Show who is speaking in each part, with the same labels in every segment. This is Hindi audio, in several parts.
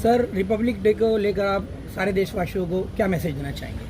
Speaker 1: सर, रिपब्लिक डे को लेकर आप सारे देशवासियों को क्या मैसेज देना चाहेंगे?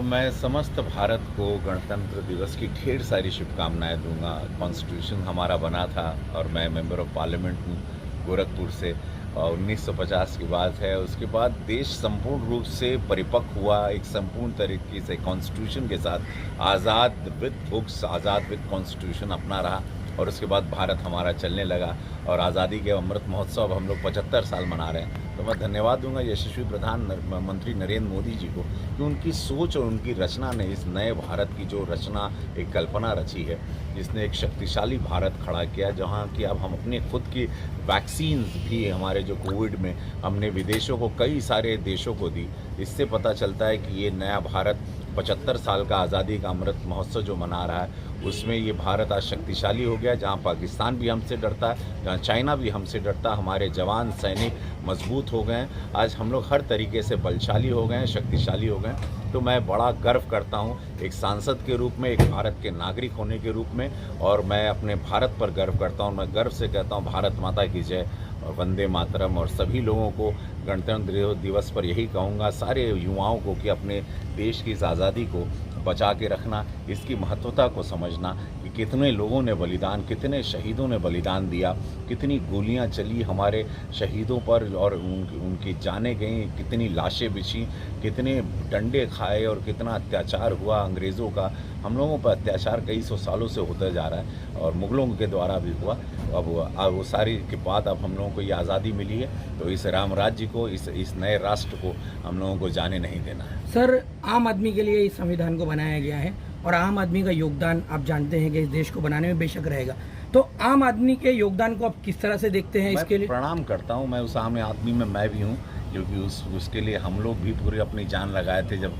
Speaker 2: मैं समस्त भारत को गणतंत्र दिवस की ढेर सारी शुभकामनाएं दूंगा। कॉन्स्टिट्यूशन हमारा बना था और मैं मेंबर ऑफ पार्लियामेंट हूँ गोरखपुर से। 1950 की बात है। उसके बाद देश संपूर्ण रूप से परिपक्व हुआ, एक संपूर्ण तरीके से कॉन्स्टिट्यूशन के साथ Azad with books, Azad with constitution अपना रहा। और उसके बाद भारत हमारा चलने लगा और आज़ादी के अमृत महोत्सव हम लोग 75 साल मना रहे हैं। तो मैं धन्यवाद दूंगा यशस्वी प्रधानमंत्री नरेंद्र मोदी जी को कि उनकी सोच और उनकी रचना ने इस नए भारत की जो रचना, एक कल्पना रची है, जिसने एक शक्तिशाली भारत खड़ा किया, जहां कि अब हम अपने खुद की वैक्सीन्स भी हमारे जो कोविड में हमने विदेशों को, कई सारे देशों को दी। इससे पता चलता है कि ये नया भारत 75 साल का आज़ादी का अमृत महोत्सव जो मना रहा है, उसमें ये भारत आज शक्तिशाली हो गया। जहाँ पाकिस्तान भी हमसे डरता है, जहाँ चाइना भी हमसे डरता है, हमारे जवान सैनिक मजबूत हो गए हैं। आज हम लोग हर तरीके से बलशाली हो गए हैं, शक्तिशाली हो गए हैं। तो मैं बड़ा गर्व करता हूँ एक सांसद के रूप में, एक भारत के नागरिक होने के रूप में, और मैं अपने भारत पर गर्व करता हूँ। मैं गर्व से कहता हूँ भारत माता की जय और वंदे मातरम। और सभी लोगों को गणतंत्र दिवस पर यही कहूँगा, सारे युवाओं को, कि अपने देश की इस आज़ादी को बचा के रखना, इसकी महत्वता को समझना कि कितने लोगों ने बलिदान, कितने शहीदों ने बलिदान दिया, कितनी गोलियां चली हमारे शहीदों पर और उनकी जानें गई, कितनी लाशें बिछी, कितने डंडे खाए और कितना अत्याचार हुआ अंग्रेज़ों का। हम लोगों पर अत्याचार कई सौ सालों से होता जा रहा है और मुग़लों के द्वारा भी हुआ। अब वो सारी के बाद अब हम लोगों को ये आज़ादी मिली है, तो इस राम राज्य को, इस नए राष्ट्र को हम लोगों को जाने नहीं देना है।
Speaker 1: सर, आम आदमी के लिए इस संविधान को बनाया गया है और आम आदमी का योगदान आप जानते हैं कि इस देश को बनाने में बेशक रहेगा। तो आम आदमी के योगदान को आप किस तरह से देखते हैं? इसके लिए
Speaker 2: प्रणाम करता हूँ। मैं उस आम आदमी में मैं भी हूँ, क्योंकि उसके लिए हम लोग भी पूरी अपनी जान लगाए थे। जब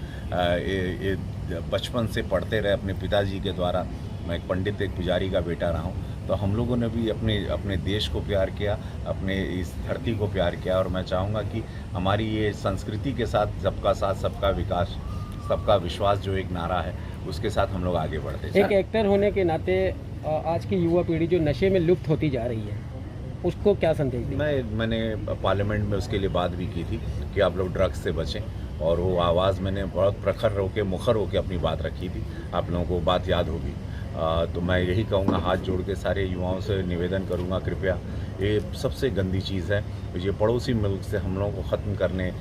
Speaker 2: बचपन से पढ़ते रहे अपने पिताजी के द्वारा, मैं एक पंडित, एक पुजारी का बेटा रहा हूँ, तो हम लोगों ने भी अपने देश को प्यार किया, अपने इस धरती को प्यार किया। और मैं चाहूँगा कि हमारी ये संस्कृति के साथ सबका विकास, सबका विश्वास जो एक नारा है, उसके साथ हम लोग आगे बढ़ते हैं।
Speaker 3: एक एक्टर होने के नाते आज की युवा पीढ़ी जो नशे में लुप्त होती जा रही है, उसको क्या संदेश दें?
Speaker 2: मैंने पार्लियामेंट में उसके लिए बात भी की थी कि आप लोग ड्रग्स से बचें, और वो आवाज़ मैंने बहुत प्रखर होकर, मुखर होकर अपनी बात रखी थी। आप लोगों को बात याद होगी। तो मैं यही कहूँगा, हाथ जोड़ के सारे युवाओं से निवेदन करूँगा, कृपया, ये सबसे गंदी चीज़ है। ये पड़ोसी मुल्क से हम लोगों को ख़त्म करने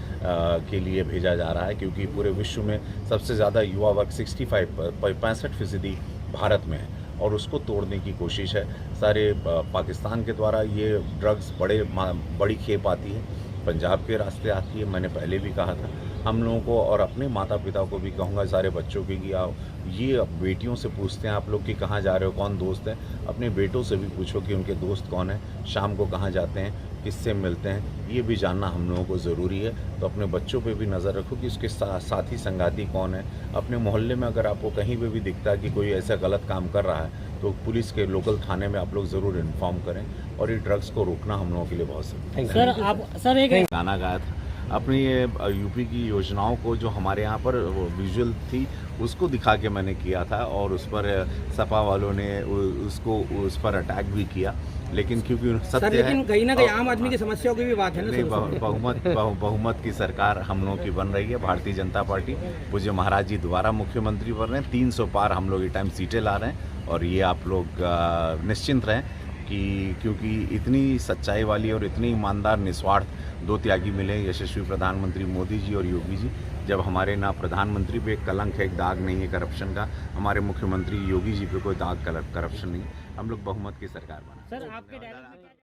Speaker 2: के लिए भेजा जा रहा है, क्योंकि पूरे विश्व में सबसे ज़्यादा युवा वर्ग 65% भारत में है, और उसको तोड़ने की कोशिश है। सारे पाकिस्तान के द्वारा ये ड्रग्स बड़ी खेप आती है, पंजाब के रास्ते आती है। मैंने पहले भी कहा था हम लोगों को, और अपने माता पिता को भी कहूँगा, सारे बच्चों की, कि आओ, ये बेटियों से पूछते हैं आप लोग कि कहाँ जा रहे हो, कौन दोस्त है। अपने बेटों से भी पूछो कि उनके दोस्त कौन है, शाम को कहाँ जाते हैं, किससे मिलते हैं, ये भी जानना हम लोगों को ज़रूरी है। तो अपने बच्चों पे भी नज़र रखो कि उसके साथी संगाती कौन है। अपने मोहल्ले में अगर आपको कहीं पे भी दिखता है कि कोई ऐसा गलत काम कर रहा है, तो पुलिस के लोकल थाने में आप लोग ज़रूर इन्फॉर्म करें, और ये ड्रग्स को रोकना हम लोगों के लिए बहुत ज़रूरी है।
Speaker 3: सर एक
Speaker 2: गाना गाया था अपनी ये यूपी की योजनाओं को, जो हमारे यहाँ पर विजुअल थी, उसको दिखा के मैंने किया था, और उस पर सपा वालों ने उस पर अटैक भी किया। लेकिन क्योंकि सत्य है,
Speaker 1: लेकिन कहीं ना कहीं आम आदमी की समस्याओं की भी बात है ना।
Speaker 2: बहुमत की सरकार हम लोगों की बन रही है। भारतीय जनता पार्टी, पूज्य महाराज जी दोबारा मुख्यमंत्री बन रहे हैं। 300 पार हम लोग इस टाइम सीटें ला रहे हैं, और ये आप लोग निश्चिंत रहें कि, क्योंकि इतनी सच्चाई वाली और इतनी ईमानदार, निस्वार्थ दो त्यागी मिले, यशस्वी प्रधानमंत्री मोदी जी और योगी जी। जब हमारे ना प्रधानमंत्री पे एक कलंक है, एक दाग नहीं है करप्शन का, हमारे मुख्यमंत्री योगी जी पे कोई दाग करप्शन नहीं है। हम लोग बहुमत की सरकार बना।
Speaker 3: सर आपके